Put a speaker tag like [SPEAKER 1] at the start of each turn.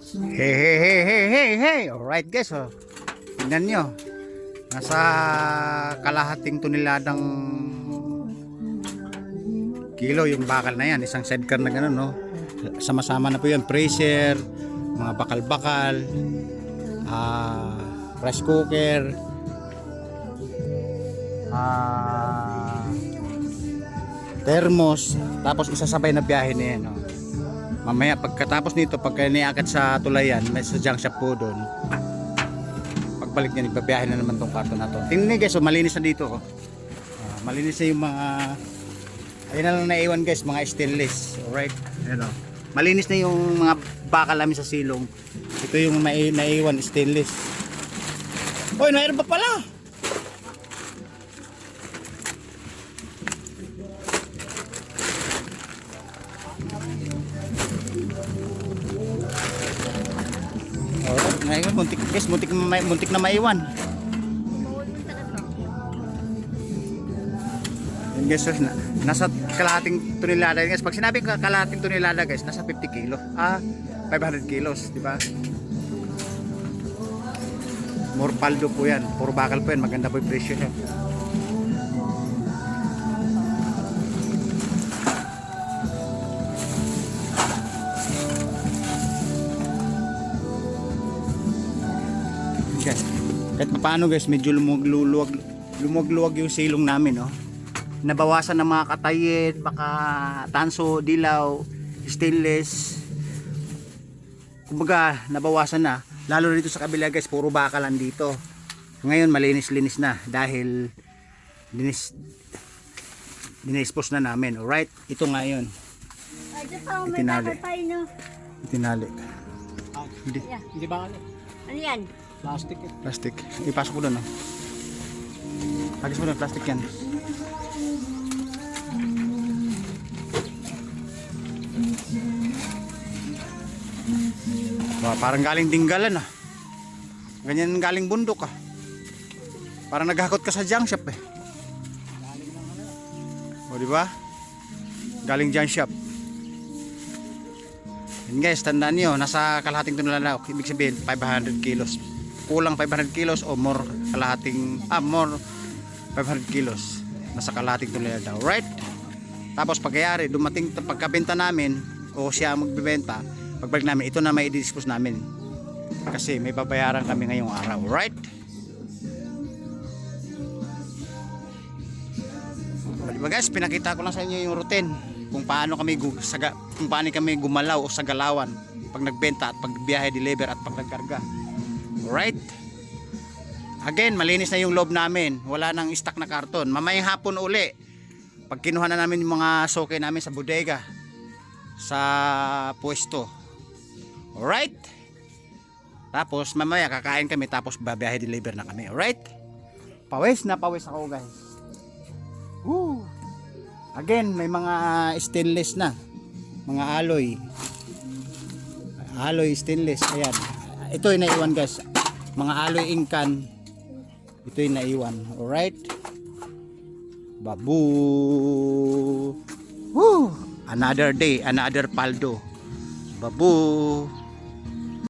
[SPEAKER 1] Hey, hey, hey, hey, hey, hey. Alright guys, oh. Tingnan nyo. Nasa kalahating toneladang kilo yung bakal na yan. Isang sidecar na gano'n, no? Sama-sama na po yan. Pressure, mga bakal-bakal, rice cooker, thermos. Tapos isasabay na biyahe na yan, no? Mamaya pagkatapos nito, pagka niakit sa tulayan, may sa junk shop po doon. Pagbalik niya, nagbabiyahe na naman tong karton na to. Tingnan niyo guys, oh, malinis na dito. Oh. Malinis na yung mga, ayun na lang naiwan guys, mga stainless. Alright, ayan, oh. Malinis na yung mga bakal namin sa silong. Ito yung naiwan stainless. Hoy, mayroon pa pala. Ngayon, muntik guys, muntik na maiwan. Yan guys, so, nasa kalahating tonelada guys. Pag sinabi ko kalahating tonelada guys, nasa 50 kilo. 500 kilos, di ba? More paldo po yan. Puro bakal po yan. Maganda po yung presyo niya. Guys, kahit paano guys, medyo lumwag-luwag yung silong namin, no? Nabawasan ng mga katayin, baka tanso, dilaw, stainless. Kumbaga, nabawasan na. Lalo dito sa kabila guys, puro bakalan dito. Ngayon, malinis-linis na dahil dinispose na namin. Alright, ito nga yun. Itinali. Itinali. Hindi.
[SPEAKER 2] Hindi ba ano?
[SPEAKER 3] Ano yan?
[SPEAKER 2] Plastic eh.
[SPEAKER 1] Plastic. Ipasok ko doon, no? Agis mo doon, plastic yan. Parang galing dinggalan, ah. Ganyan galing bundok, ah. Parang naghakot ka sa junk shop, eh. O, di ba? Galing junk shop. Yan guys, tandaan nyo, nasa kalahating tonelada, ibig sabihin 500 kilos. Kulang 500 kilos o more more 500 kilos nasa kalahating tonelada. Alright? Tapos pagyayari, dumating pagkabenta namin o siya magbebenta, pagbalik namin, ito na may i-dispose namin kasi may babayaran kami ngayong araw. Alright? Diba guys, pinakita ko lang sa inyo yung routine kung paano kami gumalaw o sa galawan pag nagbenta at pag biyahe, deliver at pag nagkarga. Alright? Again, malinis na yung loob namin. Wala nang stock na karton. Mamayang hapon uli, pag kinuha na namin yung mga soke namin sa bodega, sa pwesto. Alright? Tapos mamaya kakain kami, tapos babiyahe, deliver na kami. Alright? Pawis na pawis ako guys. Woo! Again, may mga stainless na, mga alloy stainless. Ayan, ito yung naiwan guys, mga alloy inkan, ito yung naiwan. Alright, babu. Woo! Another day, another paldo. Babu.